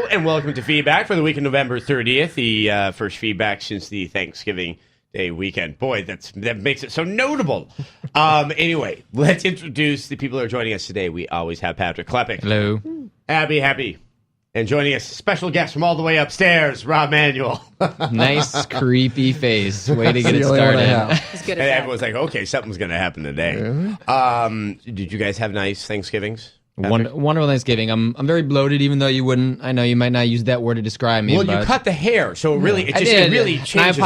and welcome to Feedback for the week of November 30th, the first feedback since the Thanksgiving Day weekend. Boy, that makes it so notable. Anyway, let's introduce the people who are joining us today. We always have Patrick Klepek. Hello. Happy. And joining us, special guest from all the way upstairs, Rob Manuel. Nice, creepy face. Way to get it started. It's good And everyone's like, okay, something's going to happen today. Did you guys have nice Thanksgivings? Wonderful Thanksgiving. I'm very bloated, even though you wouldn't. I know you might not use that word to describe me. Well, but you cut the hair, so it really changes And I everything.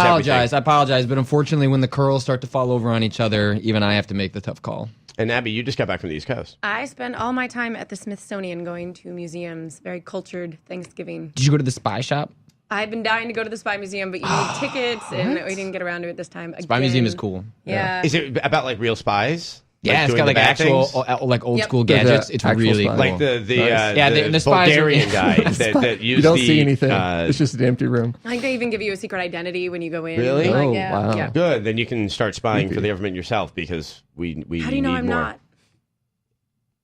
apologize, but unfortunately, when the curls start to fall over on each other, even I have to make the tough call. And Abby, you just got back from the East Coast. I spent all my time at the Smithsonian going to museums. Very cultured Thanksgiving. Did you go to the spy shop? I've been dying to go to the Spy Museum, but you need tickets, and we didn't get around to it this time. Spy Museum is cool. Yeah. Is it about like real spies? Yeah, it's doing got the like bad actual, things? like old Yep. school They're gadgets. the It's actual really spies. cool. Like the spies are- Bulgarian guy that used You don't the, see anything. It's just an empty room. I think they even give you a secret identity when you go in. Really? Like, Oh, yeah, wow. yeah. Good. Then you can start spying for the government yourself because we How do you know need I'm more. not?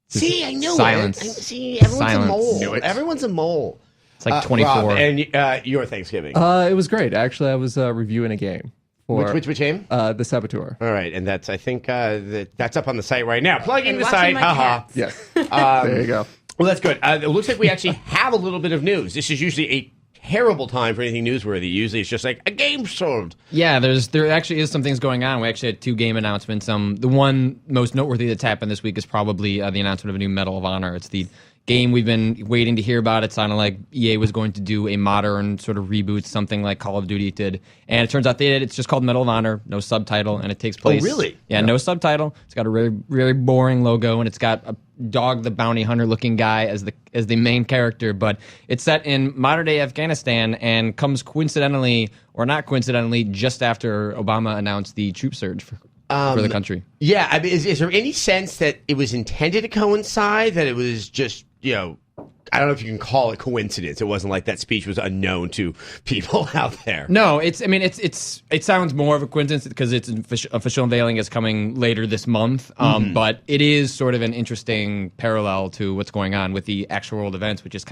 See, I knew Silence. it. See, everyone's Silence. a mole. Knew it. Everyone's a mole. It's like 24. Rob, and your Thanksgiving. It was great. Actually, I was reviewing a game. For, which game? The Saboteur. All right, and that's I think that's up on the site right now. Plugging And the watching site. my Haha. cats. Yes. There you go. Well, that's good. It looks like we actually have a little bit of news. This is usually a terrible time for anything newsworthy. Usually it's just like a game sold. Yeah, there actually is some things going on. We actually had 2 game announcements. The one most noteworthy that's happened this week is probably the announcement of a new Medal of Honor. It's the game we've been waiting to hear about. It sounded like EA was going to do a modern sort of reboot, something like Call of Duty did. And it turns out they did. It's just called Medal of Honor, no subtitle, and it takes place... really? Yeah, no subtitle. It's got a really, really boring logo, and it's got a Dog the Bounty Hunter looking guy as the main character, but it's set in modern-day Afghanistan and comes coincidentally, or not coincidentally, just after Obama announced the troop surge for the country. Yeah, I mean, is there any sense that it was intended to coincide? That it was just, I don't know if you can call it coincidence. It wasn't like that speech was unknown to people out there. No, it sounds more of a coincidence because its official unveiling is coming later this month. But it is sort of an interesting parallel to what's going on with the actual world events, which is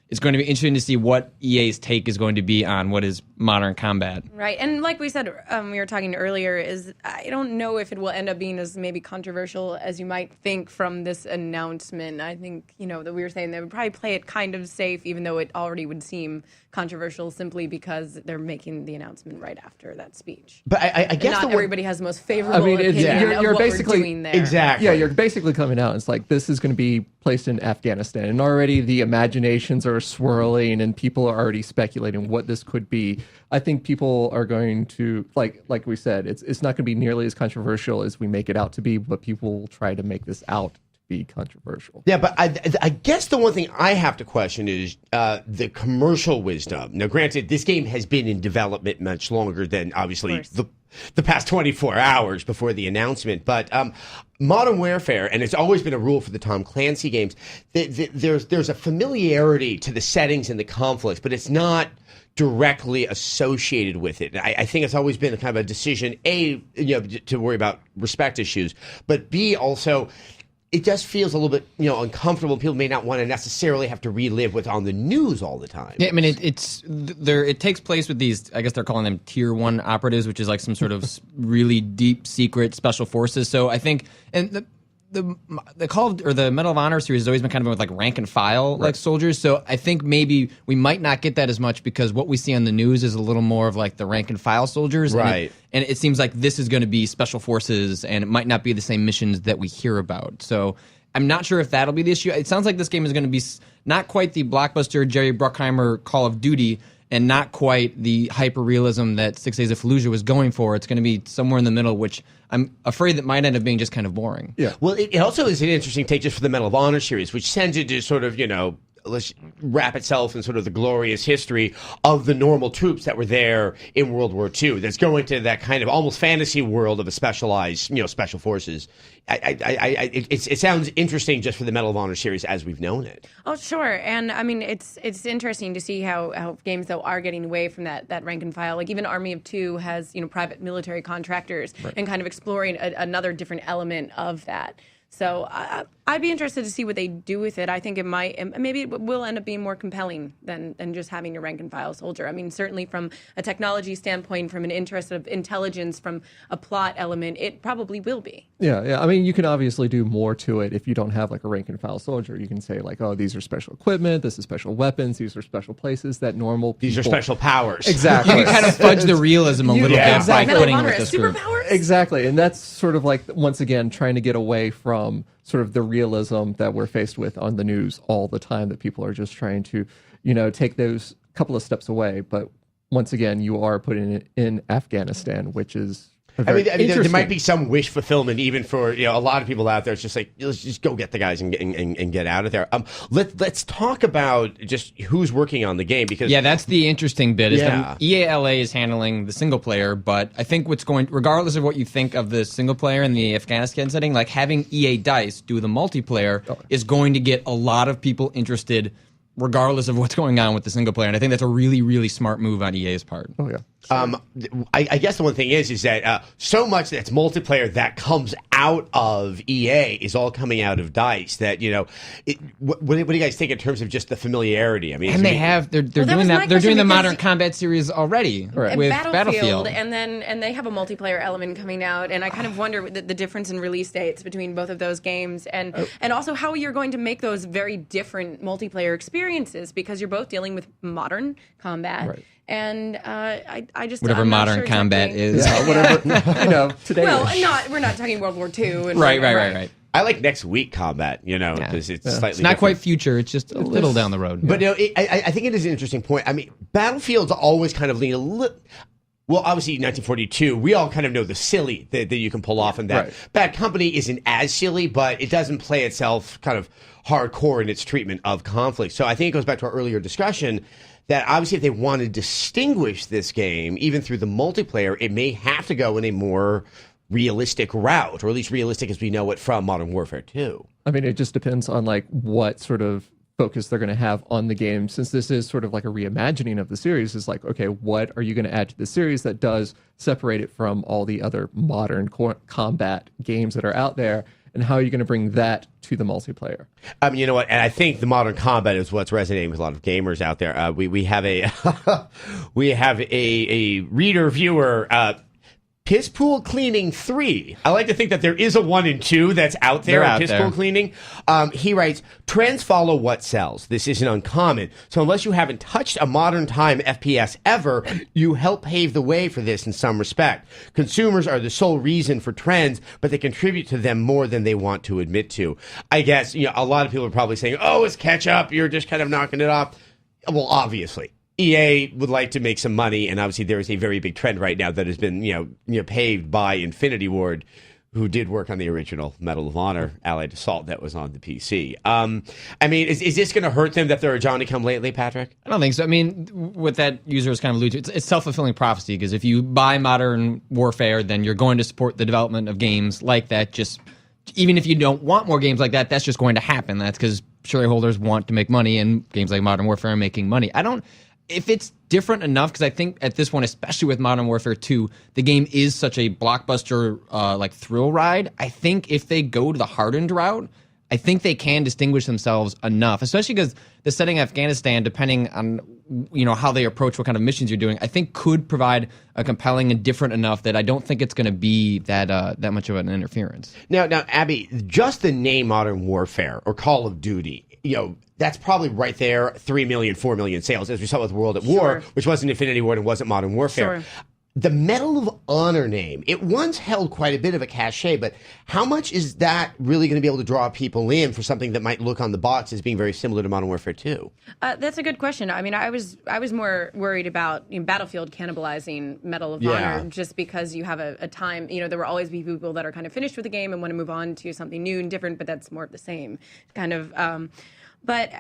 it's going to be interesting to see what EA's take is going to be on what is modern combat. Right, and like we said, we were talking earlier, is I don't know if it will end up being as maybe controversial as you might think from this announcement. I think, that we were saying they would probably play it kind of safe, even though it already would seem controversial simply because they're making the announcement right after that speech. But I guess not everybody has the most favorable opinion of you're what basically we're doing there. Exactly. Yeah, you're basically coming out. It's like this is going to be placed in Afghanistan, and already the imaginations are swirling, and people are already speculating what this could be. I think people are going to like we said, it's not going to be nearly as controversial as we make it out to be, but people will try to make this out to be controversial. Yeah, but I guess the one thing I have to question is the commercial wisdom. Now, granted, this game has been in development much longer than obviously the past 24 hours before the announcement. But Modern Warfare, and it's always been a rule for the Tom Clancy games, there's a familiarity to the settings and the conflicts, but it's not directly associated with it. I think it's always been kind of a decision, A, to worry about respect issues, but B, also, it just feels a little bit, uncomfortable. People may not want to necessarily have to relive what's on the news all the time. Yeah, I mean, it takes place with these, I guess they're calling them Tier 1 operatives, which is like some sort of really deep secret special forces. So I think, and the Call of, or the Medal of Honor series has always been kind of with like rank and file like soldiers. So I think maybe we might not get that as much because what we see on the news is a little more of like the rank and file soldiers. Right. And it seems like this is going to be special forces and it might not be the same missions that we hear about. So I'm not sure if that'll be the issue. It sounds like this game is going to be not quite the blockbuster Jerry Bruckheimer Call of Duty and not quite the hyper-realism that 6 Days of Fallujah was going for. It's going to be somewhere in the middle, which I'm afraid that might end up being just kind of boring. Yeah. Well, it also is an interesting take just for the Medal of Honor series, which tended to sort of, let's wrap itself in sort of the glorious history of the normal troops that were there in World War II. That's going to that kind of almost fantasy world of a specialized, special forces. It sounds interesting just for the Medal of Honor series as we've known it. Oh, sure. And I mean, it's interesting to see how games, though, are getting away from that rank and file. Like even Army of Two has, private military contractors and kind of exploring another different element of that. So I'd be interested to see what they do with it. I think maybe it will end up being more compelling than just having your rank and file soldier. I mean, certainly from a technology standpoint, from an interest of intelligence, from a plot element, it probably will be. Yeah. I mean, you can obviously do more to it if you don't have like a rank and file soldier. You can say like, oh, these are special equipment, this is special weapons, these are special places that normal people... These are special powers. Exactly. You can kind of fudge the realism a little bit exactly. by putting Medal of with Honor this has group. superpowers? Exactly. And that's sort of like, once again, trying to get away from sort of the realism that we're faced with on the news all the time, that people are just trying to, take those couple of steps away. But once again, you are putting it in Afghanistan, which is... I mean, there might be some wish fulfillment even for a lot of people out there. It's just like, let's just go get the guys and get out of there. Let's talk about just who's working on the game, because that's the interesting bit. Is Yeah. that EA LA is handling the single player, but I think regardless of what you think of the single player in the Afghanistan setting, like having EA Dice do the multiplayer is going to get a lot of people interested, regardless of what's going on with the single player. And I think that's a really, really smart move on EA's part. Oh yeah. I guess the one thing is that so much that's multiplayer that comes out of EA is all coming out of DICE. That what do you guys think in terms of just the familiarity? I mean, And they're doing that. They're doing the Modern Combat series already with Battlefield, and they have a multiplayer element coming out. And I kind of wonder the difference in release dates between both of those games, and also how you're going to make those very different multiplayer experiences, because you're both dealing with modern combat. Right. And I just whatever I'm not modern sure combat exactly. is. Whatever, today. Well, we're not talking World War II. And Right. I like next week combat, because it's slightly It's not different. quite future. It's just a little down the road. But I think it is an interesting point. I mean, Battlefield's always kind of lean a little. Well, obviously, 1942, we all kind of know the silly that you can pull off in that. Right. Bad Company isn't as silly, but it doesn't play itself kind of hardcore in its treatment of conflict. So I think it goes back to our earlier discussion that obviously if they want to distinguish this game, even through the multiplayer, it may have to go in a more realistic route, or at least realistic as we know it from Modern Warfare 2. I mean, it just depends on like what sort of focus they're going to have on the game. Since this is sort of like a reimagining of the series, is like, okay, what are you going to add to the series that does separate it from all the other modern combat games that are out there? And how are you going to bring that to the multiplayer? You know what? And I think the modern combat is what's resonating with a lot of gamers out there. We have a a reader viewer. Piss Pool Cleaning 3. I like to think that there is a 1 and 2 that's out there. They're out Piss there. Pool Cleaning. He writes, trends follow what sells. This isn't uncommon. So unless you haven't touched a modern time FPS ever, you help pave the way for this in some respect. Consumers are the sole reason for trends, but they contribute to them more than they want to admit to. I guess, a lot of people are probably saying, oh, it's catch up. You're just kind of knocking it off. Well, obviously. EA would like to make some money, and obviously there is a very big trend right now that has been, paved by Infinity Ward, who did work on the original Medal of Honor Allied Assault that was on the PC. I mean, is this going to hurt them that they're a Johnny-come-lately, Patrick? I don't think so. I mean, what that user is kind of alluding to, it's self-fulfilling prophecy, because if you buy Modern Warfare, then you're going to support the development of games like that. Just even if you don't want more games like that, that's just going to happen. That's because shareholders want to make money, and games like Modern Warfare are making money. If it's different enough, because I think at this point, especially with Modern Warfare 2, the game is such a blockbuster thrill ride. I think if they go to the hardened route, I think they can distinguish themselves enough, especially because the setting Afghanistan, depending on how they approach what kind of missions you're doing, I think could provide a compelling and different enough that I don't think it's going to be that much of an interference. Now, Abby, just the name Modern Warfare or Call of Duty, that's probably right there, 3 million, 4 million sales, as we saw with World at War, which wasn't Infinity Ward and wasn't Modern Warfare. Sure. The Medal of Honor name, it once held quite a bit of a cachet, but how much is that really going to be able to draw people in for something that might look on the box as being very similar to Modern Warfare 2? That's a good question. I mean, I was more worried about Battlefield cannibalizing Medal of Honor, just because you have a time, there will always be people that are kind of finished with the game and want to move on to something new and different, but that's more of the same kind of. But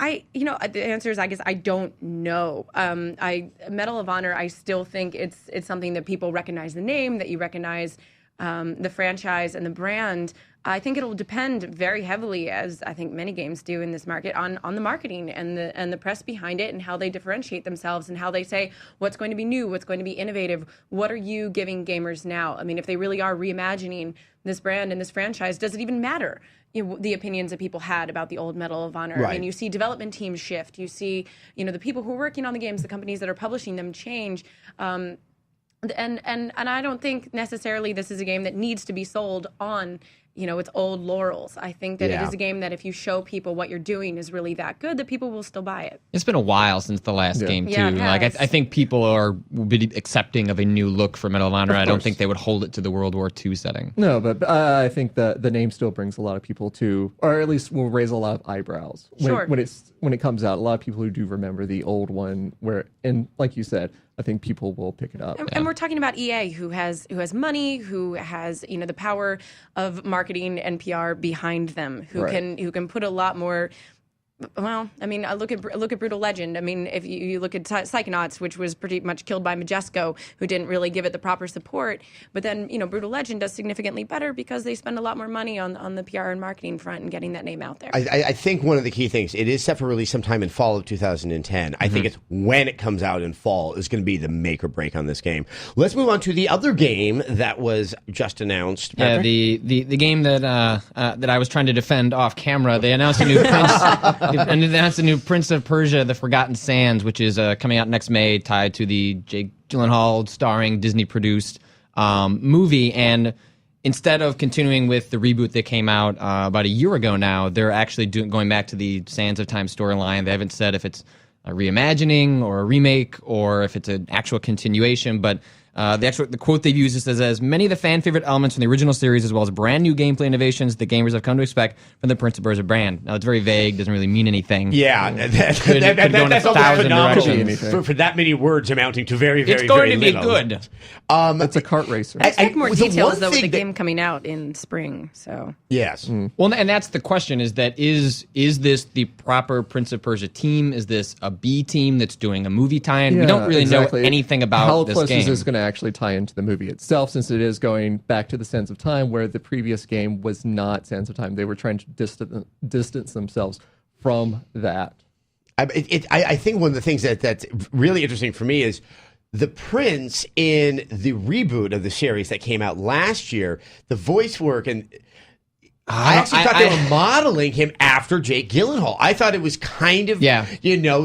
the answer is, I guess, I don't know. Medal of Honor, I still think it's something that people recognize the name, that you recognize the franchise and the brand, I think it'll depend very heavily, as I think many games do in this market, on the marketing and the press behind it, and how they differentiate themselves, and how they say what's going to be new, what's going to be innovative, what are you giving gamers now? I mean, if they really are reimagining this brand and this franchise, does it even matter? The opinions that people had about the old Medal of Honor. Right. I mean, you see development teams shift. You see, the people who are working on the games, the companies that are publishing them change. And I don't think necessarily this is a game that needs to be sold on its old laurels. I think that it is a game that if you show people what you're doing is really that good, that people will still buy it. It's been a while since the last game, too. Yeah, it like has. I think people will be accepting of a new look for Medal of Honor. I don't think they would hold it to the World War II setting. No, but I think the name still brings a lot of people to, or at least will raise a lot of eyebrows when it comes out. A lot of people who do remember the old one, and like you said, I think people will pick it up. And we're talking about EA, who has money, who has the power of marketing and PR behind them, who can put a lot more. Well, I mean, look at Brutal Legend. I mean, if you look at Psychonauts, which was pretty much killed by Majesco, who didn't really give it the proper support. But then, Brutal Legend does significantly better because they spend a lot more money on the PR and marketing front and getting that name out there. I think one of the key things, it is set for release sometime in fall of 2010. I think it's when it comes out in fall is going to be the make or break on this game. Let's move on to the other game that was just announced. Patrick? Yeah, the game that I was trying to defend off camera. They announced a new And that's the new Prince of Persia: The Forgotten Sands, which is coming out next May, tied to the Jake Gyllenhaal starring Disney-produced movie. And instead of continuing with the reboot that came out about a year ago now, they're actually going back to the Sands of Time storyline. They haven't said if it's a reimagining or a remake or if it's an actual continuation, but the quote they've used is as many of the fan favorite elements from the original series, as well as brand new gameplay innovations that gamers have come to expect from the Prince of Persia brand. Now it's very vague, doesn't really mean anything. Yeah, that's almost phenomenal for that many words amounting to very, very, it's going very to be little. good. It's a kart racer. I expect more details though with the game coming out in spring. So yes, well, and that's the question: is this the proper Prince of Persia team? Is this a B team that's doing a movie tie-in? We don't really know anything about this game. How close is this going to actually tie into the movie itself, since it is going back to the Sands of Time, where the previous game was not Sands of Time? They were trying to distance themselves from that. I think one of the things that's really interesting for me is the Prince in the reboot of the series that came out last year, the voice work, and I actually thought they were modeling him after Jake Gyllenhaal. I thought it was kind of,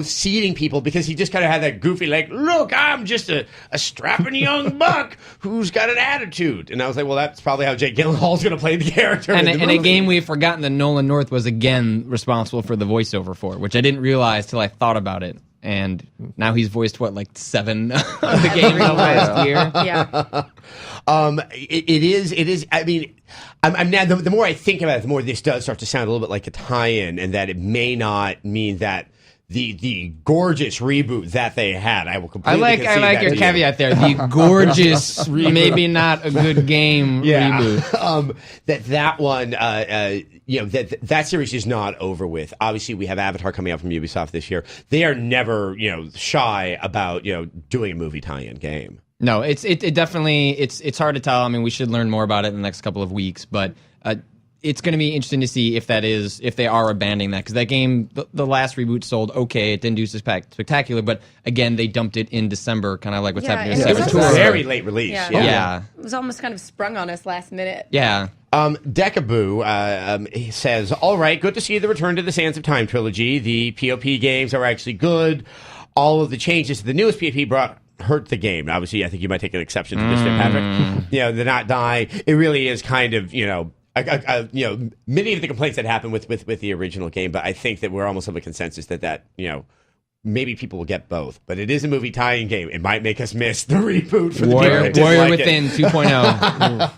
seeding people, because he just kind of had that goofy, like, look, I'm just a strapping young buck who's got an attitude. And I was like, well, that's probably how Jake Gyllenhaal's going to play the character. And in a game we've forgotten that Nolan North was again responsible for the voiceover for, which I didn't realize till I thought about it. And now he's voiced, 7 of the games in the last year? Yeah. It is. I mean, I'm now. The more I think about it, the more this does start to sound a little bit like a tie-in, and that it may not mean that the gorgeous reboot that they had. I will completely. I like your caveat there. The gorgeous, maybe not a good game reboot. That one. That series is not over with. Obviously, we have Avatar coming out from Ubisoft this year. They are never shy about doing a movie tie-in game. No, it definitely it's hard to tell. I mean, we should learn more about it in the next couple of weeks, but it's going to be interesting to see if they are abandoning that, because that game, the last reboot sold okay. It didn't do spectacular, but again, they dumped it in December, kind of like what's happening with Saboteur. Very late release. Yeah. It was almost kind of sprung on us last minute. Yeah. Decaboo he says, all right, good to see the return to the Sands of Time trilogy. The POP games are actually good. All of the changes to the newest POP hurt the game. Obviously, I think you might take an exception to this, Patrick. The not die. It really is kind of, many of the complaints that happened with the original game, but I think that we're almost of a consensus that maybe people will get both. But it is a movie tie-in game. It might make us miss the reboot for the Warrior Within 2.0.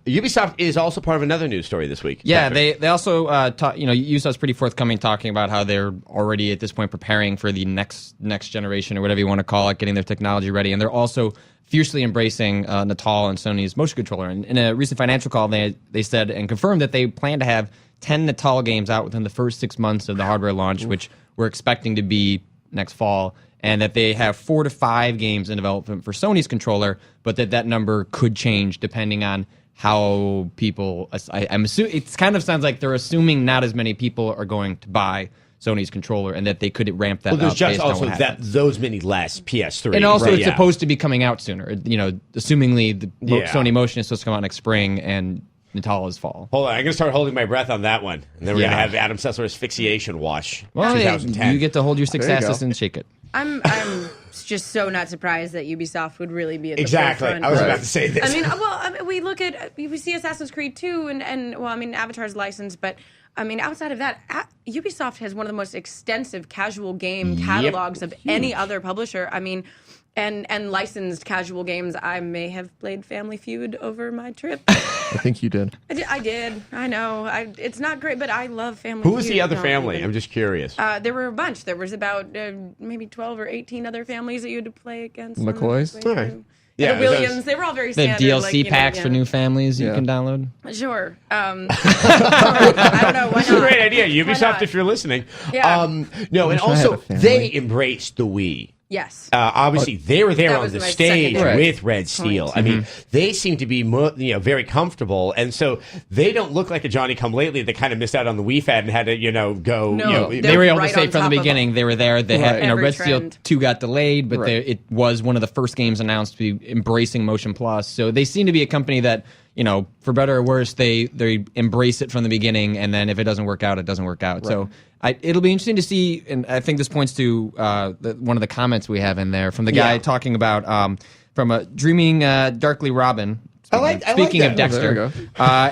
Ubisoft is also part of another news story this week. Yeah, Patrick. they also Ubisoft's pretty forthcoming, talking about how they're already at this point preparing for the next generation, or whatever you want to call it, getting their technology ready, and they're also fiercely embracing Natal and Sony's motion controller. And in a recent financial call, they said and confirmed that they plan to have 10 Natal games out within the first 6 months of the hardware launch, which we're expecting to be next fall. and that they have 4 to 5 games in development for Sony's controller, but that number could change depending on how people. I'm assuming it kind of sounds like they're assuming not as many people are going to buy Sony's controller, and that they could ramp that up. Well, there's just based on also what that happens. those many less PS3, And also, right? it's supposed to be coming out sooner. Assumingly, the Yeah. Sony Motion is supposed to come out next spring, and Natal is fall. Hold on, I'm gonna start holding my breath on that one, and then we're Yeah. gonna have Adam Sessler's asphyxiation wash. Well, 2010. you get to hold your 6 There you asses go. and shake it. I'm just so not surprised that Ubisoft would really be at the Exactly. forefront. I was Right. about to say this. I mean, we see Assassin's Creed 2 and well, I mean, Avatar's licensed, but I mean, outside of that, Ubisoft has one of the most extensive casual game catalogs of any other publisher. I mean, and licensed casual games. I may have played Family Feud over my trip. I think you did. I did. I know. It's not great, but I love Family Who Feud. was the other Don't family? even- I'm just curious. There were a bunch. There was about maybe 12 or 18 other families that you had to play against. McCoys? on the way All right. through. Yeah, The Williams. They were all very They have standard. DLC packs for new families you Yeah. can download. Sure. I don't know. Why It's a not? great idea, Why Ubisoft, not? if you're listening. Yeah. No, and wish I had also a family. they embraced the Wii. Yes. Obviously, they were there That on was the my stage secondary with Red Steel. point. I mean, they seem to be very comfortable, and so they don't look like a Johnny Come Lately that kind of missed out on the Wii fad and had to, go. No, you know, They were able right to say on from top the of beginning they were there. They had, Right. Every Red Steel trend. 2 got delayed, but Right. it was one of the first games announced to be embracing Motion Plus. So they seem to be a company that, for better or worse, they embrace it from the beginning, and then if it doesn't work out, it doesn't work out. So it'll be interesting to see, and I think this points to one of the comments we have in there from the guy Yeah. talking about from a Dreaming Darkly Robin. Speaking that. of Dexter, there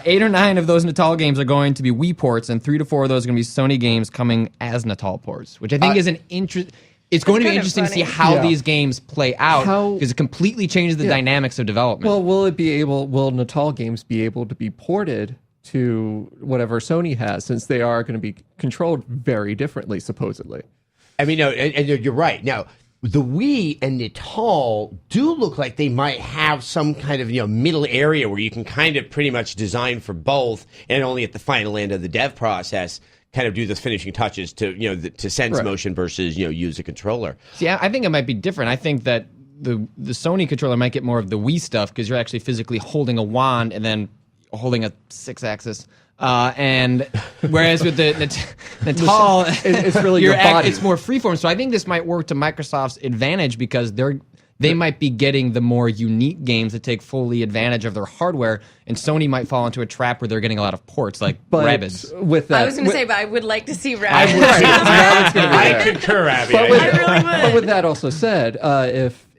you 8 or 9 of those Natal games are going to be Wii ports, and 3 to 4 of those are going to be Sony games coming as Natal ports, which I think is an interest. It's going to be kind of interesting to see funny. how Yeah. these games play out How- because it completely changes the dynamics of development. Well, will Natal games be able to be ported to whatever Sony has, since they are going to be controlled very differently, supposedly? I mean, no, and you're right. Now, the Wii and Natal do look like they might have some kind of middle area where you can kind of pretty much design for both, and only at the final end of the dev process kind of do the finishing touches to to sense Right. motion versus use a controller. See, I think it might be different. I think that the Sony controller might get more of the Wii stuff because you're actually physically holding a wand and then holding a 6-axis. And whereas with the Natal, It's really your body. It's more freeform. So I think this might work to Microsoft's advantage because they might be getting the more unique games that take fully advantage of their hardware, and Sony might fall into a trap where they're getting a lot of ports like But Rabbids. with that, I was going to with- say, but I would like to see I Rabbids. would too. I concur, Abby. But with, I really would. but with that also said,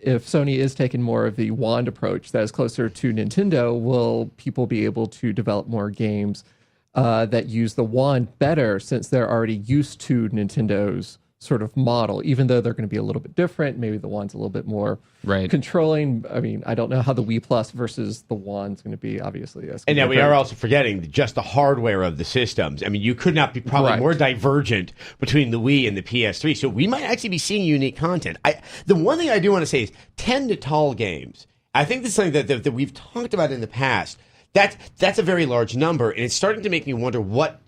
if Sony is taking more of the wand approach that is closer to Nintendo, will people be able to develop more games that use the wand better, since they're already used to Nintendo's sort of model, even though they're going to be a little bit different? Maybe the wand's a little bit more Right. controlling. I mean, I don't know how the Wii Plus versus the wand's going to be, obviously. And now we are also forgetting just the hardware of the systems. I mean, you could not be probably Right. more divergent between the Wii and the PS3. So we might actually be seeing unique content. The one thing I do want to say is 10 Natal games. I think this is something that we've talked about in the past. That's a very large number, and it's starting to make me wonder what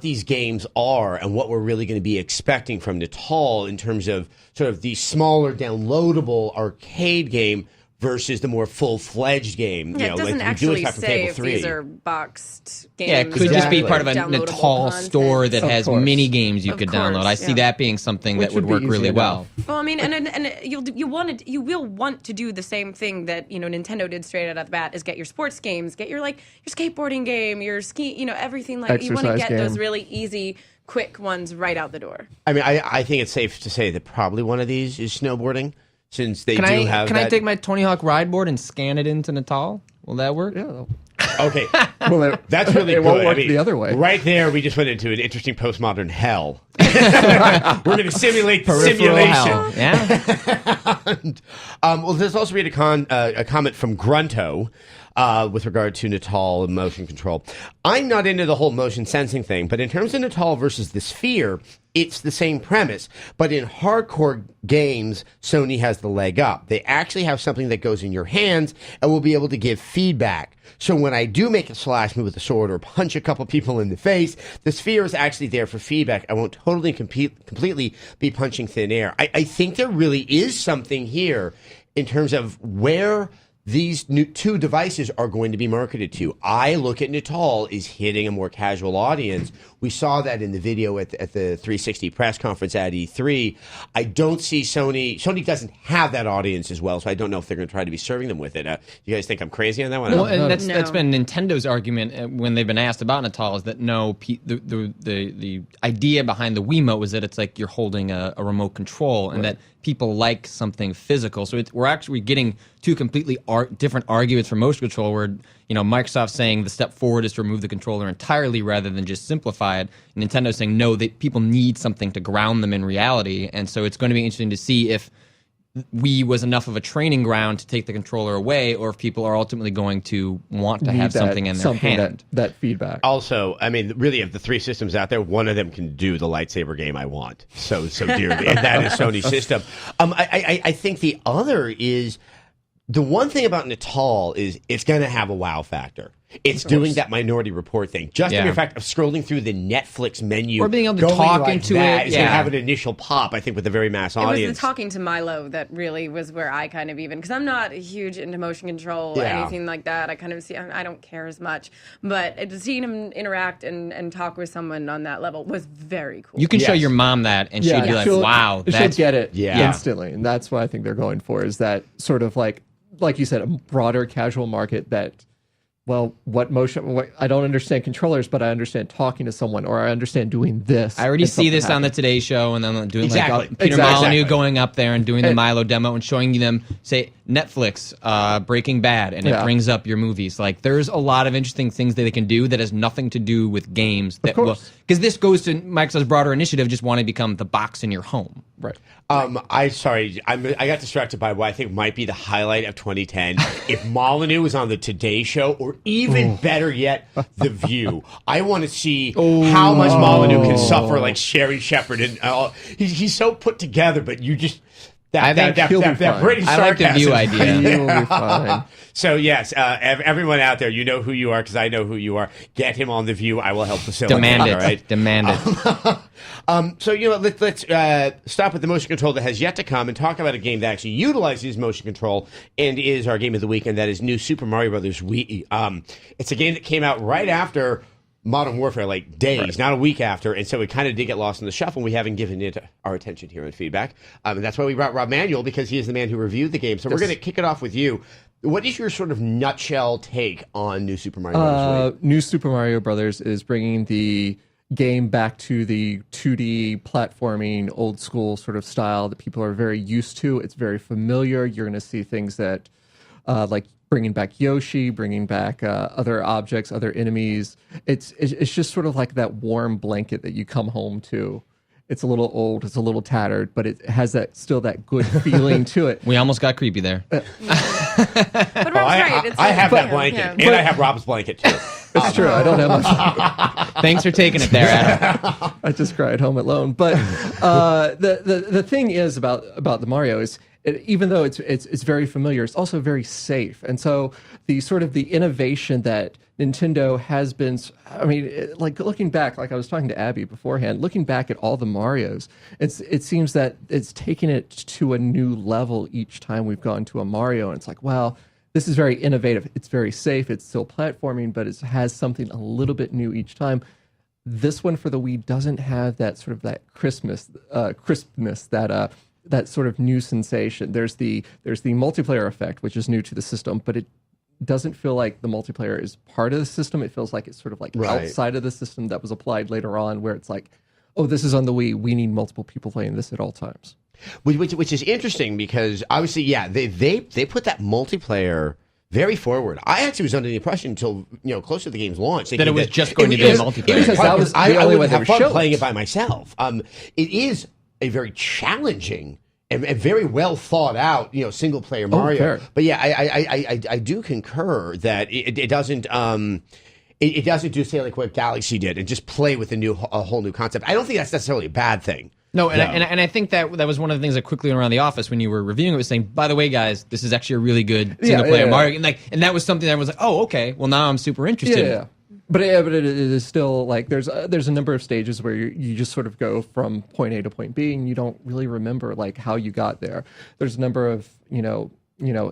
these games are and what we're really going to be expecting from Natal in terms of sort of the smaller downloadable arcade game versus the more full-fledged game. Yeah, it like doesn't we do actually expect from say Fable if 3. these are boxed games. Yeah, it could just be part of a downloadable Natal content. store that Of has course. mini games you Of could course, download. I see yeah. that being something Which that would would be work easy really well. enough. Well, I mean, and you will want to do the same thing that Nintendo did straight out of the bat, is get your sports games, get your skateboarding game, your ski, everything like you want to Exercise get those game. really easy, quick ones right out the door. I mean, I think it's safe to say that probably one of these is snowboarding, since they Can do I have can that. I take my Tony Hawk ride board and scan it into Natal? Will that work? Yeah. Okay, Well, that's really it good. won't work I mean, the other way. Right there, we just went into an interesting postmodern hell. We're going to simulate the Peripheral simulation. hell. Yeah. Well, there's also read a comment from Grunto. with regard to Natal and motion control. I'm not into the whole motion sensing thing, but in terms of Natal versus the Sphere, it's the same premise. But in hardcore games, Sony has the leg up. They actually have something that goes in your hands and will be able to give feedback. So when I do make a slash move with a sword or punch a couple people in the face, the Sphere is actually there for feedback. I won't totally completely be punching thin air. I think there really is something here in terms of where these new two devices are going to be marketed to. I look at Natal as hitting a more casual audience. We saw that in the video at the 360 press conference at E3. I don't see Sony doesn't have that audience as well, so I don't know if they're going to try to be serving them with it. You guys think I'm crazy on that one? Well, and that's been Nintendo's argument when they've been asked about Natal, is that no, the idea behind the Wiimote was that it's like you're holding a remote control, and that people like something physical. So we're actually getting two completely different arguments for motion control, where Microsoft's saying the step forward is to remove the controller entirely rather than just simplify it. And Nintendo's saying no, people need something to ground them in reality. And so it's going to be interesting to see if Wii was enough of a training ground to take the controller away, or if people are ultimately going to want to have something in their hand. That feedback. Also, I mean, really, of the three systems out there, one of them can do the lightsaber game I want so dearly, and that is Sony's system. I think the other is, the one thing about Natal is it's going to have a wow factor. It's doing that Minority Report thing. Just the mere fact of scrolling through the Netflix menu, or being able to talk into it, is going to have an initial pop, I think, with a very mass audience. It was the talking to Milo that really was where I kind of because I'm not huge into motion control or anything like that. I kind of I don't care as much. But seeing him interact and talk with someone on that level was very cool. You can show your mom that, and she'd be like, wow. She'll get it instantly. And that's what I think they're going for, is that sort of like you said, a broader casual market that, well, I don't understand controllers, but I understand talking to someone, or I understand doing this. I already see this on the Today Show, and then doing Peter Molyneux going up there and doing the Milo demo and showing them, say, Netflix, Breaking Bad, and it brings up your movies. Like, there's a lot of interesting things that they can do that has nothing to do with games. Because this goes to Microsoft's broader initiative, just want to become the box in your home. Right. I got distracted by what I think might be the highlight of 2010. If Molyneux was on the Today Show, or even better yet, The View. I want to see how much Molyneux can suffer like Sherry Shepherd, and he's so put together. But you just that British sarcasm. I like the View idea. He'll be fine. So yes, everyone out there, you know who you are because I know who you are. Get him on The View. I will help facilitate. Demand it. All right? Demand it. So let's stop with the motion control that has yet to come and talk about a game that actually utilizes motion control and is our game of the week, and that is New Super Mario Brothers Wii. It's a game that came out right after Modern Warfare, like days, not a week after, and so it kind of did get lost in the shuffle. We haven't given it our attention here in feedback, and that's why we brought Rob Manuel, because he is the man who reviewed the game. So we're going to kick it off with you. What is your sort of nutshell take on New Super Mario Brothers Wii? New Super Mario Brothers is bringing the game back to the 2D platforming, old school sort of style that people are very used to. It's very familiar. You're going to see things that, like bringing back Yoshi, bringing back other objects, other enemies. It's just sort of like that warm blanket that you come home to. It's a little old, it's a little tattered, but it has still that good feeling to it. We almost got creepy there. But Rob's right. I have that blanket, and I have Rob's blanket too. It's true. I don't have much. Thanks for taking it there, Adam. I just cried home alone. But the thing is about the Mario is, even though it's very familiar, it's also very safe. And so the sort of the innovation that Nintendo has been, I mean, like looking back, like I was talking to Abby beforehand, looking back at all the Marios, it seems that it's taken it to a new level each time we've gone to a Mario. And it's like, wow, this is very innovative. It's very safe. It's still platforming, but it has something a little bit new each time. This one for the Wii doesn't have that sort of that crispness, that sort of new sensation. There's the multiplayer effect, which is new to the system, but it doesn't feel like the multiplayer is part of the system. It feels like it's sort of like outside of the system that was applied later on, where it's like, oh, this is on the Wii. We need multiple people playing this at all times. Which is interesting because obviously, they put that multiplayer very forward. I actually was under the impression until close to the game's launch that it was just going to be a multiplayer. Because that was the I only way would they have fun showed playing it by myself. It is a very challenging and very well thought out, single player Mario. fair. But yeah, I do concur that it doesn't. It doesn't do, say, like what Galaxy did and just play with a whole new concept. I don't think that's necessarily a bad thing. No, and I think that was one of the things that quickly went around the office when you were reviewing it, was saying, by the way, guys, this is actually a really good single player Mario. And that was something that I was like, oh, okay, well now I'm super interested. Yeah. But it is still like there's a number of stages where you just sort of go from point A to point B, and you don't really remember like how you got there. There's a number of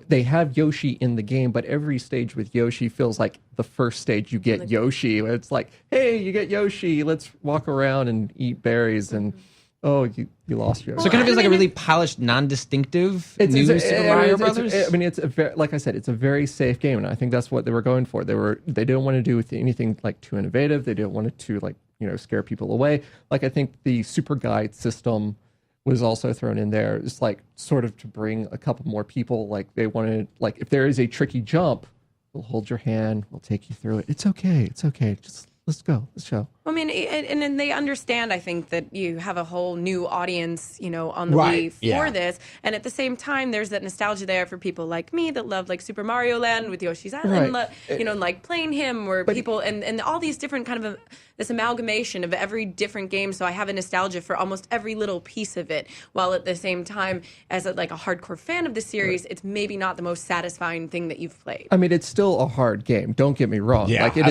they have Yoshi in the game, but every stage with Yoshi feels like the first stage you get Yoshi. It's like, hey, you get Yoshi, let's walk around and eat berries, and you lost Yoshi. So it kind of feels like a really polished, non-distinctive new Super Mario Brothers. It's a very, like I said, it's a very safe game, and I think that's what they were going for. They didn't want to do anything like too innovative. They didn't want it to like scare people away. Like I think the Super Guide system was also thrown in there. It's like sort of to bring a couple more people. Like they wanted, like if there is a tricky jump, we'll hold your hand, we'll take you through it. It's okay. It's okay. Just let's go. Let's show. I mean, and they understand, I think, that you have a whole new audience, on the Wii for this. And at the same time, there's that nostalgia there for people like me that love like Super Mario Land with Yoshi's Island, like playing him, where people, and all these different kind of this amalgamation of every different game. So I have a nostalgia for almost every little piece of it, while at the same time, as a hardcore fan of the series, it's maybe not the most satisfying thing that you've played. I mean, it's still a hard game. Don't get me wrong. Yeah, like it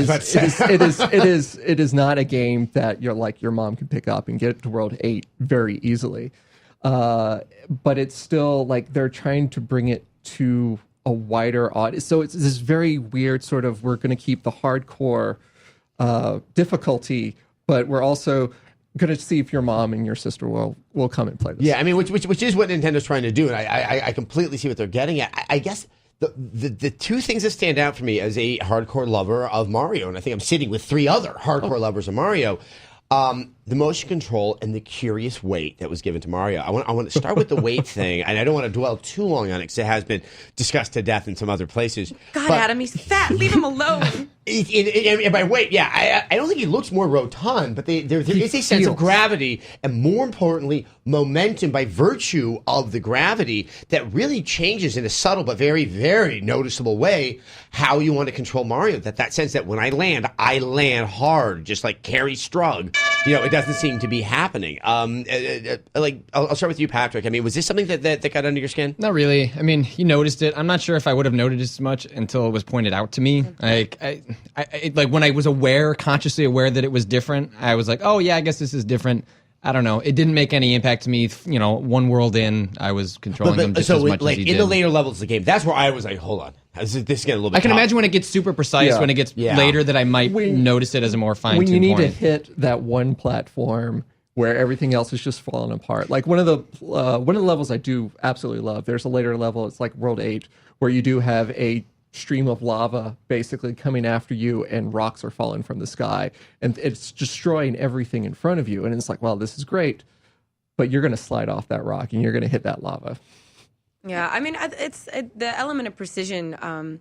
is not a game that your mom can pick up and get to World 8 very easily. But it's still like they're trying to bring it to a wider audience. So it's this very weird sort of, we're going to keep the hardcore difficulty, but we're also going to see if your mom and your sister will come and play this. Yeah, I mean, which is what Nintendo's trying to do, and I completely see what they're getting at. I guess the two things that stand out for me as a hardcore lover of Mario, and I think I'm sitting with three other hardcore lovers of Mario, the motion control and the curious weight that was given to Mario. I want to start with the weight thing, and I don't want to dwell too long on it because it has been discussed to death in some other places. God, Adam, he's fat. Leave him alone. And by weight, yeah, I don't think he looks more rotund, but there is a sense of gravity, and more importantly, momentum by virtue of the gravity that really changes in a subtle but very, very noticeable way how you want to control Mario. That sense that when I land hard, just like Carrie Strug. It doesn't seem to be happening. I'll start with you, Patrick. I mean, was this something that got under your skin? Not really. I mean, you noticed it. I'm not sure if I would have noticed as much until it was pointed out to me. Like, like when I was consciously aware that it was different, I was like, oh yeah, I guess this is different. I don't know. It didn't make any impact to me. One world in, I was controlling them just as much as he did. In the later levels of the game, that's where I was like, hold on. This is getting a little bit I can tough. imagine when it gets super precise, when it gets later, that I might notice it as a more fine-tuned point. When you need to hit that one platform where everything else is just falling apart. Like one of the levels I do absolutely love, there's a later level, it's like World 8, where you do have a stream of lava basically coming after you, and rocks are falling from the sky, and it's destroying everything in front of you. And it's like, well, this is great, but you're going to slide off that rock and you're going to hit that lava. Yeah, I mean, the element of precision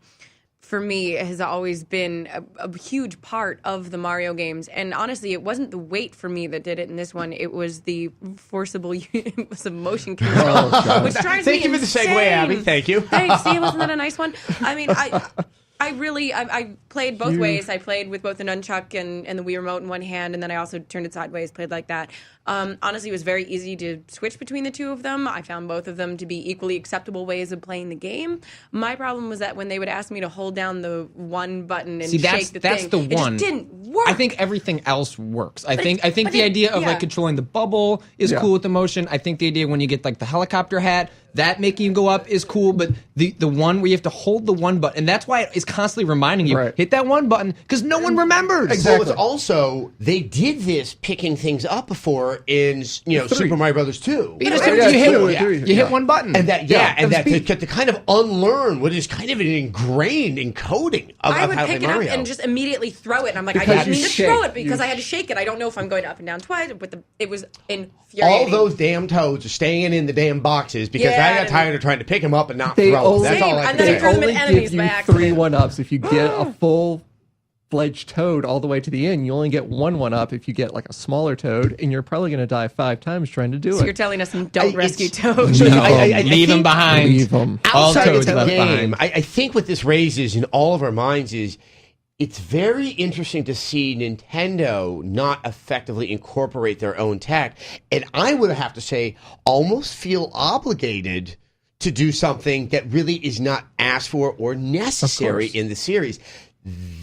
for me has always been a huge part of the Mario games. And honestly, it wasn't the weight for me that did it in this one. It was the forcible use of motion control, which drives me Thank you for the insane. segue, Abby. Thank you. Thanks. See, wasn't that a nice one? I mean, I played both ways. I played with both the nunchuck and the Wii remote in one hand, and then I also turned it sideways, played like that. Honestly, it was very easy to switch between the two of them. I found both of them to be equally acceptable ways of playing the game. My problem was that when they would ask me to hold down the one button and shake the thing, the one. It just didn't work. I think everything else works. I think the idea of like controlling the bubble is cool with the motion. I think the idea when you get like the helicopter hat, that making you go up is cool, but the one where you have to hold the one button, and that's why it's constantly reminding you, hit that one button, because no one remembers. Exactly. Well, it's also, they did this picking things up before in Super Mario Brothers 2. You hit one button. And to kind of unlearn what is kind of an ingrained encoding of how to play Mario. I would pick it up and just immediately throw it, and I'm like, I didn't mean to throw it because I had to shake it. I don't know if I'm going up and down twice, but it was infuriating. All those damn toads are staying in the damn boxes because I got tired of trying to pick them up and not throw them. That's all I can say. They only give you 3 1-ups if you get a full fledged Toad all the way to the end. You only get one up if you get like a smaller Toad, and you're probably going to die 5 times trying to do it. So you're telling us don't rescue Toad. Leave him behind. Leave him. All Outside Toads of the left game, behind. I think what this raises in all of our minds is it's very interesting to see Nintendo not effectively incorporate their own tech. And I would have to say, almost feel obligated to do something that really is not asked for or necessary in the series.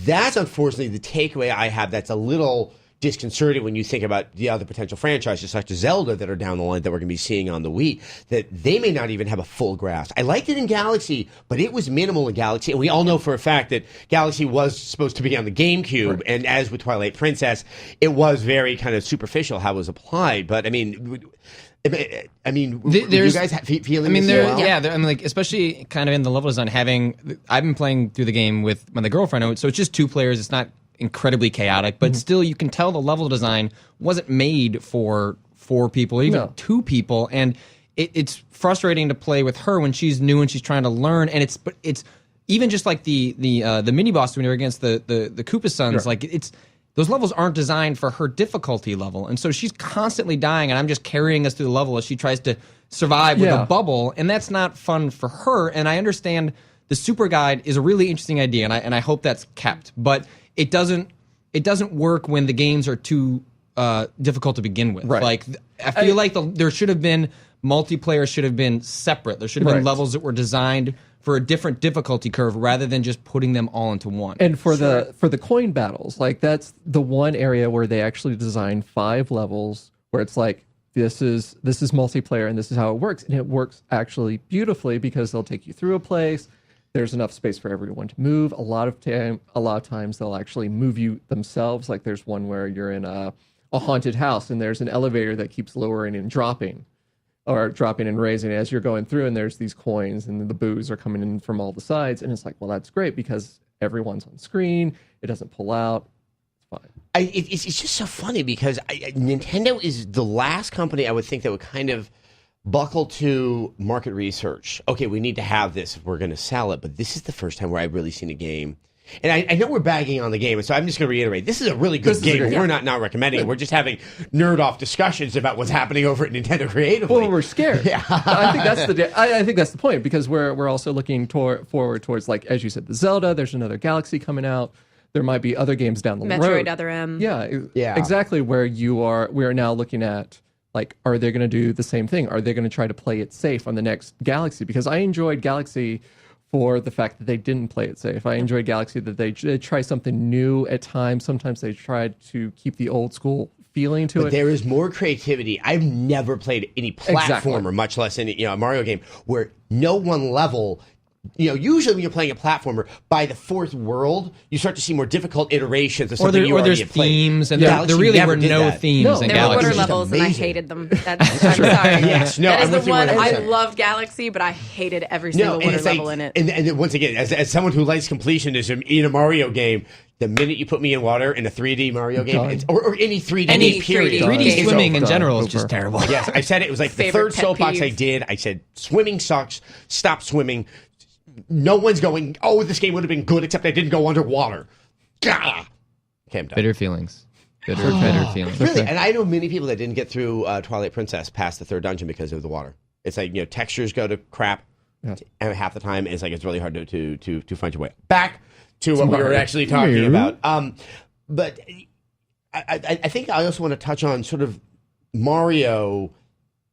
That's unfortunately the takeaway I have that's a little disconcerting when you think about the other potential franchises such as Zelda that are down the line that we're going to be seeing on the Wii, that they may not even have a full grasp. I liked it in Galaxy, but it was minimal in Galaxy, and we all know for a fact that Galaxy was supposed to be on the GameCube, and as with Twilight Princess, it was very kind of superficial how it was applied. But I mean, do you guys have feeling this as well? Yeah, I mean, like, especially kind of in the level design, I've been playing through the game with my girlfriend, so it's just 2 players. It's not incredibly chaotic, but still you can tell the level design wasn't made for 4 people, or even 2 people, and it's frustrating to play with her when she's new and she's trying to learn, and it's even just like the mini boss when you're against the Koopa Sons, like those levels aren't designed for her difficulty level. And so she's constantly dying, and I'm just carrying us through the level as she tries to survive with a bubble, and that's not fun for her. And I understand the super guide is a really interesting idea, and I hope that's kept. But it doesn't work when the games are too difficult to begin with. Right. Like, I feel like there should have been multiplayer should have been separate. There should have been levels that were designed for a different difficulty curve rather than just putting them all into one. And for the coin battles, like that's the one area where they actually designed 5 levels where it's like this is multiplayer and this is how it works, and it works actually beautifully because they'll take you through a place. There's enough space for everyone to move. A lot of times they'll actually move you themselves. Like there's one where you're in a haunted house and there's an elevator that keeps lowering and dropping and raising as you're going through, and there's these coins and the boos are coming in from all the sides, and it's like, well, that's great because everyone's on screen. It doesn't pull out. It's fine. It's just so funny because Nintendo is the last company I would think that would kind of buckle to market research. Okay, we need to have this if we're going to sell it, but this is the first time where I've really seen a game. And I know we're bagging on the game, and so I'm just going to reiterate, this is a really good game. We're not recommending it. We're just having nerd-off discussions about what's happening over at Nintendo creatively. Well, we're scared. I think that's the point, because we're also looking forward towards, like, as you said, the Zelda. There's another Galaxy coming out. There might be other games down the road. Metroid Other M. Yeah, exactly, where we are now looking at, like, are they going to do the same thing? Are they going to try to play it safe on the next Galaxy? Because I enjoyed Galaxy for the fact that they didn't play it safe. I enjoyed Galaxy that they try something new at times. Sometimes they tried to keep the old school feeling to it. There is more creativity. I've never played any platformer, much less any a Mario game, where no one level. Usually when you're playing a platformer, by the 4th world, you start to see more difficult iterations of something you already there's have played. themes, and there really were no themes in There were Galaxy. water levels, and I hated them. I'm sorry. Yes, no, that is I'm the with you one 100%. I loved Galaxy, but I hated every single water level in it. And once again, as someone who likes completionism in a Mario game, the minute you put me in water in a 3D Mario game, or any 3D period, 3D swimming in general is just terrible. Yes, I said it was like the Favorite third soapbox I did. I said swimming sucks. Stop swimming. No one's going, this game would have been good except I didn't go underwater. Gah! Okay, I'm done. Bitter feelings. Bitter feelings. Really, and I know many people that didn't get through Twilight Princess past the 3rd dungeon because of the water. It's like, textures go to crap and half the time. It's like it's really hard to find your way back to what we were actually talking about. But I think I also want to touch on sort of Mario.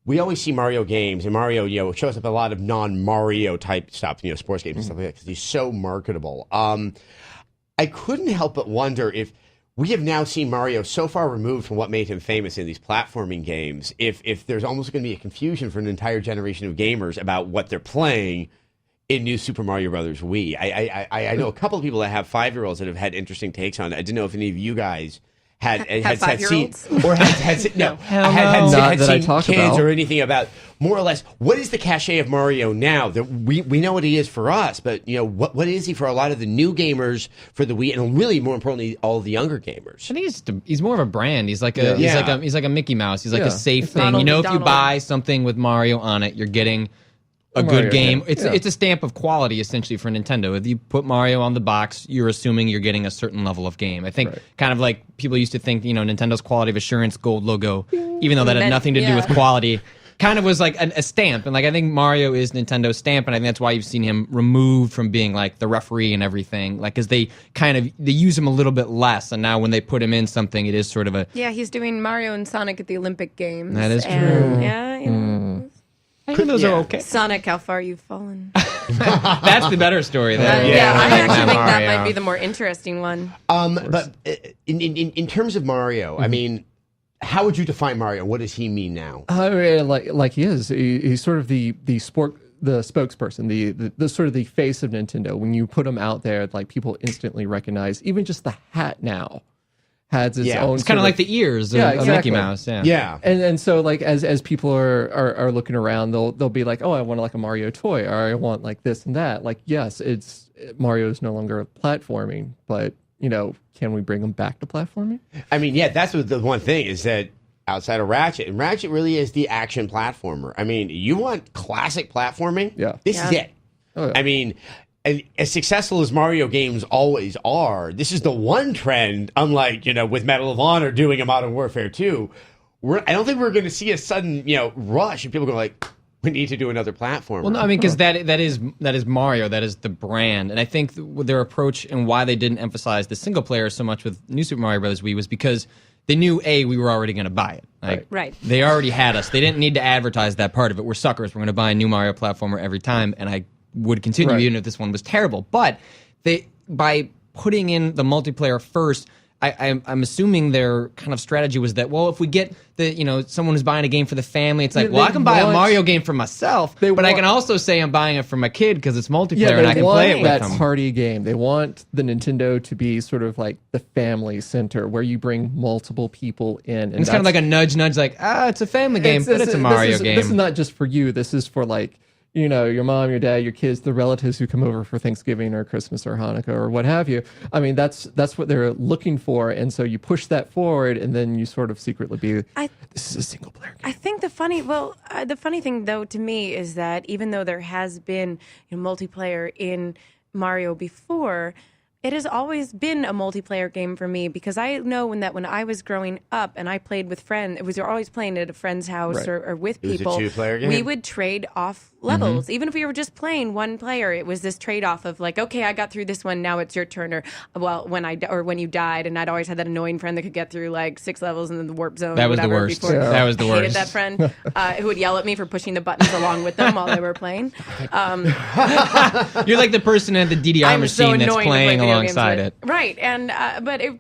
We always see Mario games, and Mario, shows up a lot of non-Mario type stuff, sports games and stuff like that, because he's so marketable. I couldn't help but wonder if we have now seen Mario so far removed from what made him famous in these platforming games, if there's almost going to be a confusion for an entire generation of gamers about what they're playing in New Super Mario Brothers Wii. I know a couple of people that have 5-year-olds that have had interesting takes on it. I didn't know if any of you guys had seen or had seen kids or anything about more or less what is the cachet of Mario now that we know what he is for us, but what is he for a lot of the new gamers for the Wii, and really more importantly all the younger gamers. I think he's more of a brand. He's like a Mickey Mouse. He's like a safe thing. Ronald if you McDonald. buy something with Mario on it, you're getting a Mario good game. game. It's a stamp of quality essentially for Nintendo. If you put Mario on the box, you're assuming you're getting a certain level of game. I think kind of like people used to think, Nintendo's quality of assurance gold logo, even though that had nothing to do with quality, kind of was like a stamp. And like I think Mario is Nintendo's stamp, and I think that's why you've seen him removed from being like the referee and everything. Like because they use him a little bit less, and now when they put him in something, it is sort of a he's doing Mario and Sonic at the Olympic Games. That is and, true. Yeah, I think those are okay. Sonic, how far you've fallen. That's the better story. I actually think that might be the more interesting one. But in terms of Mario, I mean, how would you define Mario? What does he mean now? Like he is. He's sort of the spokesperson, the sort of the face of Nintendo. When you put him out there, like people instantly recognize. Even just the hat now has its own. It's kind of like the ears of Mickey Mouse. Yeah. And so like as people are looking around, they'll be like, oh, I want like a Mario toy, or I want like this and that. Like yes, Mario is no longer platforming, but can we bring him back to platforming? I mean, that's what the one thing is that outside of Ratchet, and Ratchet really is the action platformer. I mean, you want classic platforming? Yeah. This is it. Oh, yeah. I mean, and as successful as Mario games always are, this is the one trend, unlike, with Medal of Honor doing a Modern Warfare 2, I don't think we're going to see a sudden, rush and people go like, we need to do another platform. Well, no, I mean, because that is Mario, that is the brand, and I think with their approach and why they didn't emphasize the single player so much with New Super Mario Bros. Wii was because they knew we were already going to buy it. Like, right. They already had us. They didn't need to advertise that part of it. We're suckers. We're going to buy a new Mario platformer every time, and I would continue even if this one was terrible. But by putting in the multiplayer first, I'm assuming their kind of strategy was that, well, if we get someone who's buying a game for the family, it's like, I can buy a Mario game for myself, but I can also say I'm buying it for my kid because it's multiplayer and I can play it with them. That party game. They want the Nintendo to be sort of like the family center where you bring multiple people in. And it's kind of like a nudge, like, it's a family game, but it's a Mario game. This is not just for you. This is for like, your mom, your dad, your kids, the relatives who come over for Thanksgiving or Christmas or Hanukkah or what have you. I mean, that's what they're looking for, and so you push that forward, and then you sort of secretly this is a single player game. I think the funny thing though to me is that even though there has been multiplayer in Mario before, it has always been a multiplayer game for me because I know when I was growing up and I played with friends, it was always playing at a friend's house or with people. It was a two-player game? We would trade off levels. Even if we were just playing one player, it was this trade-off of like, okay, I got through this one, now it's your turn. Or when you died, and I'd always had that annoying friend that could get through like 6 levels and then the warp zone. That was the worst. Before. That was the worst. I hated that friend who would yell at me for pushing the buttons along with them while they were playing. You're like the person at the DDR machine that's playing alongside it. Right, and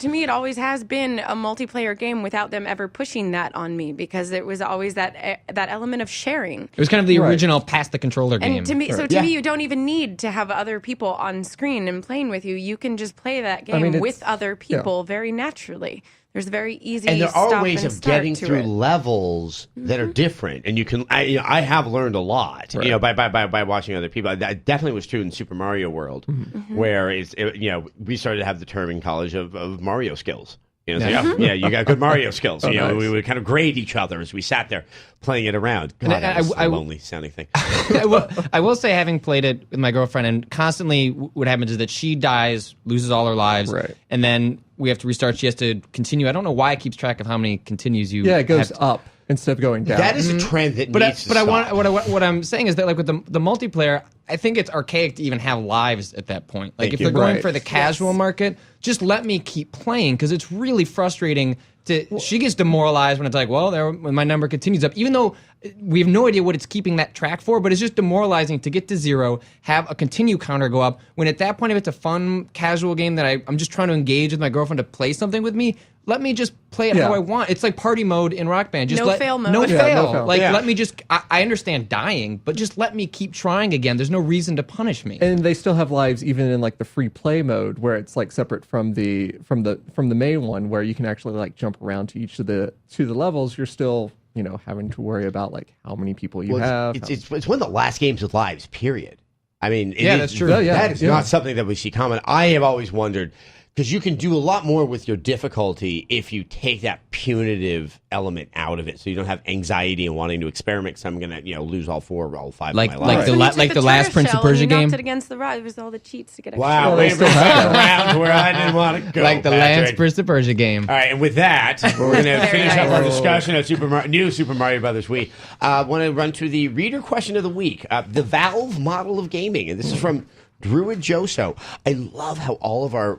to me, it always has been a multiplayer game without them ever pushing that on me because it was always that element of sharing. It was kind of the original pass the controller game. And to me, to me, you don't even need to have other people on screen and playing with you. You can just play that game with other people very naturally. There's very easy and there stop are ways and of getting start through to it. levels that are different, and you can. I have learned a lot, by watching other people. That definitely was true in Super Mario World, where we started to have the term in college of Mario skills. You got good Mario skills. Nice. We would kind of grade each other as we sat there playing it around. God, that was a lonely sounding thing. I will say, having played it with my girlfriend, and constantly what happens is that she dies, loses all her lives, and then we have to restart. She has to continue. I don't know why it keeps track of how many continues you. Yeah, it goes up instead of going down. That is a trend that needs to stop. What I'm saying is that like with the multiplayer, I think it's archaic to even have lives at that point. Like if they're going for the casual market, just let me keep playing because it's really frustrating. She gets demoralized when it's like, when my number continues up, even though we have no idea what it's keeping that track for, but it's just demoralizing to get to 0, have a continue counter go up, when at that point, if it's a fun, casual game that I'm just trying to engage with my girlfriend to play something with me, let me just play it how I want. It's like party mode in Rock Band. Just fail mode. No fail. fail. Let me just, I understand dying, but just let me keep trying again. There's no reason to punish me. And they still have lives even in like the free play mode where it's like separate from the main one where you can actually like jump around to each of the levels. You're still having to worry about like how many people you have. It's one of the last games with lives, period. I mean, that's true. That is not something that we see common. I have always wondered, because you can do a lot more with your difficulty if you take that punitive element out of it, so you don't have anxiety and wanting to experiment. So I'm gonna, lose all 4 or all 5 Like of my life. the last Prince of Persia game. Knocked it against the rock. It was all the cheats to get extra. Wow, we brought around to where I didn't want to go. Like the last Prince of Persia game. All right, and with that, we're going to finish up our discussion of new Super Mario Brothers Wii. Want to run to the reader question of the week, the Valve model of gaming, and this is from Druid Joso. I love how all of our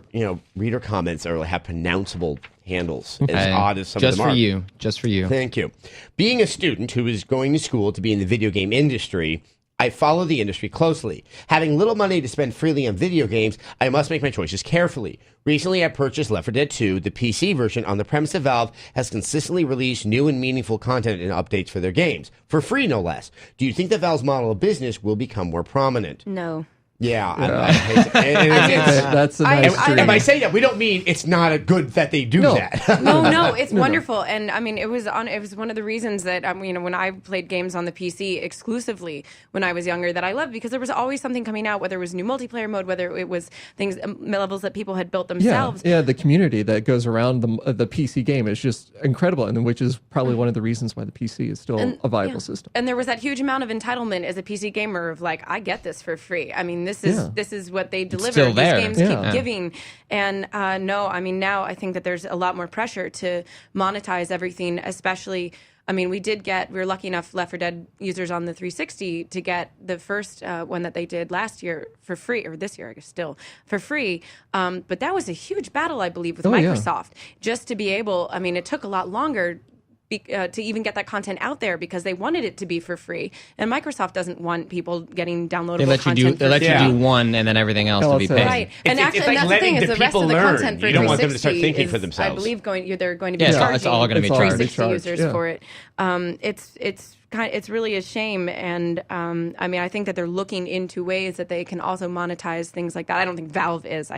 reader comments have pronounceable handles, as odd as some of them are. Just for you. Thank you. Being a student who is going to school to be in the video game industry, I follow the industry closely. Having little money to spend freely on video games, I must make my choices carefully. Recently, I purchased Left 4 Dead 2, the PC version, on the premise that Valve has consistently released new and meaningful content and updates for their games. For free, no less. Do you think that Valve's model of business will become more prominent? No. Yeah. That's a nice and by saying that, we don't mean it's not a good that they do that. No, it's wonderful. And I mean, it was one of the reasons that when I played games on the PC exclusively when I was younger that I loved, because there was always something coming out, whether it was new multiplayer mode, whether it was things levels that people had built themselves. Yeah, the community that goes around the PC game is just incredible, and which is probably one of the reasons why the PC is still a viable system. And there was that huge amount of entitlement as a PC gamer of like, I get this for free. I mean, this is what they deliver. Still there. These games keep giving. And no, I mean, now I think that there's a lot more pressure to monetize everything, especially. I mean, we were lucky enough, Left 4 Dead users on the 360 to get the first one that they did last year for free, or this year, I guess, still for free. But that was a huge battle, I believe, with Microsoft. Just to be able, I mean, it took a lot longer to even get that content out there because they wanted it to be for free. And Microsoft doesn't want people getting downloadable content. They let you do one and then everything else to be paid. Right. And actually, that's the thing is the rest of the content for 360 you don't want them to start thinking for themselves. I believe they're going to be charging it's all going to be 360 users for it. It's really a shame, and I mean, I think that they're looking into ways that they can also monetize things like that. I don't think Valve is,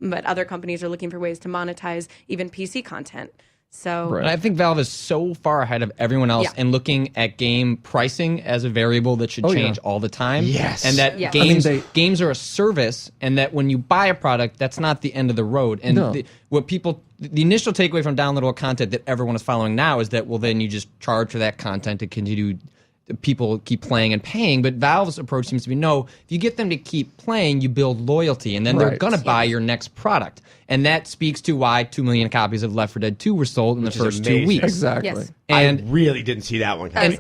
but other companies are looking for ways to monetize even PC content. So I think Valve is so far ahead of everyone else and looking at game pricing as a variable that should change all the time. Yes. And that games are a service, and that when you buy a product, that's not the end of the road. And the initial takeaway from downloadable content that everyone is following now is that, well, then you just charge for that content to continue people keep playing and paying. But Valve's approach seems to be, no, if you get them to keep playing, you build loyalty, and then they're going to buy your next product. And that speaks to why 2 million copies of Left 4 Dead 2 were sold in the first 2 weeks. Exactly. Yes. And I really didn't see that one coming.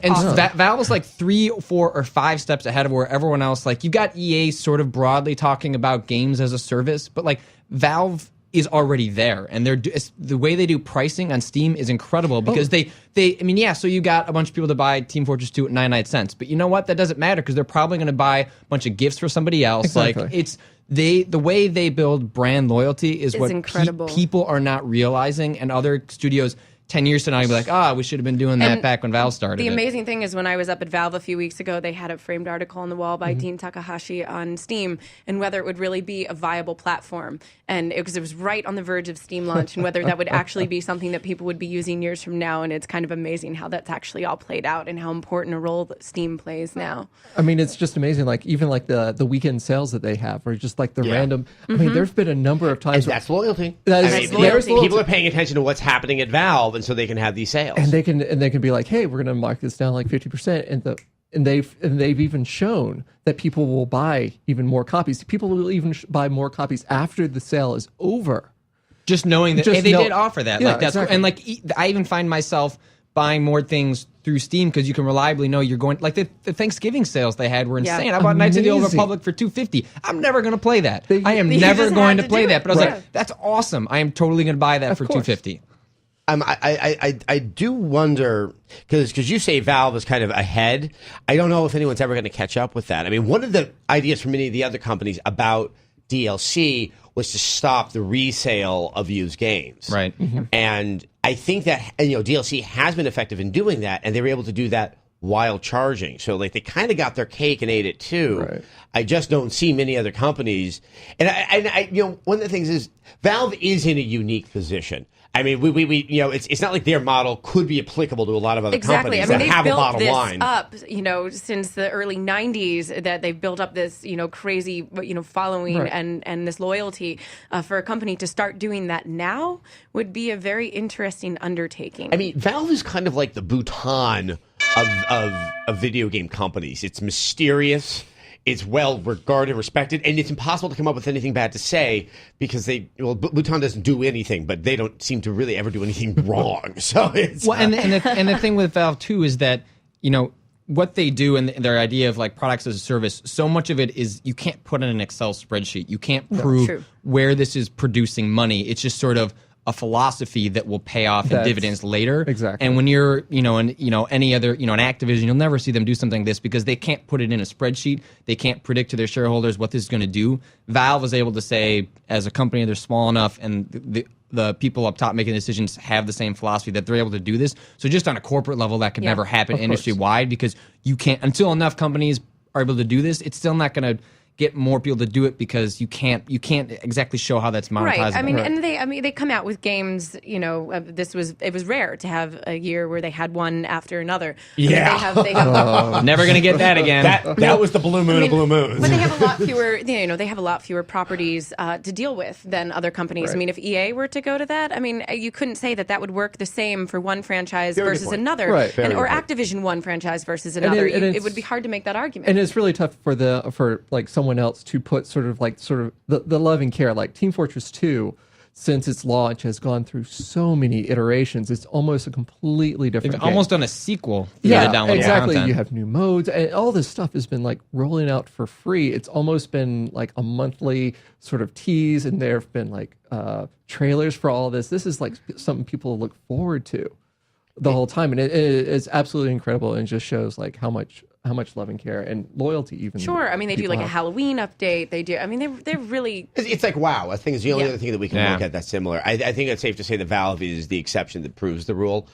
Valve was like 3, 4, or 5 steps ahead of where everyone else, like, you got EA sort of broadly talking about games as a service, but like Valve is already there, and the way they do pricing on Steam is incredible because so you got a bunch of people to buy Team Fortress 2 at 99 cents, but you know what? That doesn't matter because they're probably going to buy a bunch of gifts for somebody else. Exactly. Like the way they build brand loyalty is what incredible. People are not realizing, and other studios 10 years from now, you'll be like, we should have been doing that back when Valve started. The amazing thing is when I was up at Valve a few weeks ago, they had a framed article on the wall by Dean Takahashi on Steam and whether it would really be a viable platform. And it was right on the verge of Steam launch and whether that would actually be something that people would be using years from now. And it's kind of amazing how that's actually all played out and how important a role that Steam plays now. I mean, it's just amazing. Like, even like the weekend sales that they have, or just like the random. I mean, there's been a number of times. And that's loyalty. Loyalty. People are paying attention to what's happening at Valve, and so they can have these sales. And they can be like, hey, we're going to mark this down like 50%, and they've even shown that people will buy even more copies. People will even buy more copies after the sale is over. Just knowing that they did offer that, Yeah, like that's exactly. and like I even find myself buying more things through Steam because you can reliably know you're going. Like the Thanksgiving sales they had were insane. I bought Knights of the Old Republic for $250. I'm never going to play that. I am never going to play that. But I was like, that's awesome. I am totally going to buy that for $250. I do wonder, because you say Valve is kind of ahead. I don't know if anyone's ever going to catch up with that. I mean, one of the ideas from many of the other companies about DLC was to stop the resale of used games. Right. And I think that DLC has been effective in doing that, and they were able to do that while charging. So like they kind of got their cake and ate it too. Right. I just don't see many other companies. And I one of the things is Valve is in a unique position. I mean, we it's not like their model could be applicable to a lot of other companies that have a bottom line. Up, since the early '90s, that they've built up this, crazy, following Right. and this loyalty. For a company to start doing that now would be a very interesting undertaking. I mean, Valve is kind of like the Bhutan of video game companies. It's mysterious. It's well regarded, respected, and it's impossible to come up with anything bad to say because Bhutan doesn't do anything, but they don't seem to really ever do anything wrong. So it's and the thing with Valve too is that what they do and their idea of like products as a service, so much of it is you can't put in an Excel spreadsheet. You can't prove where this is producing money. It's just sort of a philosophy that will pay off in dividends later. Exactly. And when you're, any other, an Activision, you'll never see them do something like this because they can't put it in a spreadsheet. They can't predict to their shareholders what this is going to do. Valve is able to say, as a company, they're small enough, and the people up top making decisions have the same philosophy that they're able to do this. So just on a corporate level, that could never happen industry wide because you can't, until enough companies are able to do this, it's still not going to get more people to do it because you can't exactly show how that's monetizable. Right. I mean, and they come out with games. It was rare to have a year where they had one after another. Yeah. They have never going to get that again. That was the blue moon of blue moons. But they have a lot fewer. They have a lot fewer properties to deal with than other companies. Right. I mean, if EA were to go to that, I mean, you couldn't say that would work the same for one franchise Very good versus point. another, Right. or Activision one franchise versus another. It would be hard to make that argument. And it's really tough for like someone else to put sort of the love and care. Like Team Fortress 2, since its launch, has gone through so many iterations. It's almost a completely different They've game. almost done a sequel for the Yeah, downloadable exactly. content. You have new modes, and all this stuff has been like rolling out for free. It's almost been like a monthly sort of tease, and there have been like trailers for all this. This is like something people look forward to the whole time, and it's absolutely incredible, and just shows like how much love and care and loyalty even. Sure. I mean, they do people like a have. Halloween update. They do. I mean, they're really. It's like WoW. I think it's the only Yeah. other thing that we can look at that's similar. I think it's safe to say that Valve is the exception that proves the rule,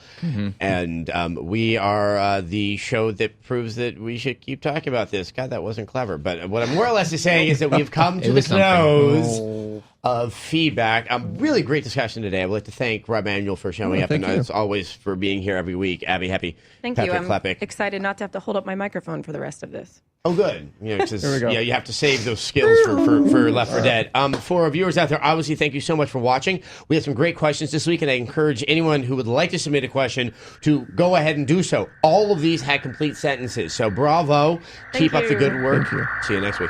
and we are the show that proves that we should keep talking about this. God, that wasn't clever. But what I'm more or less saying is that we've come to the close of feedback. Really great discussion today. I would like to thank Rob Manuel for showing up, and thank you. as always for being here every week. Abby, happy. Thank Patrick you. I'm Klepek. excited not to have to hold up my microphone for the rest of this. Oh, good. Just, we go. you have to save those skills for Left 4 Dead. For our viewers out there, obviously, thank you so much for watching. We had some great questions this week, and I encourage anyone who would like to submit a question to go ahead and do so. All of these had complete sentences, so bravo. Keep up the you. good work. Thank you. See you next week.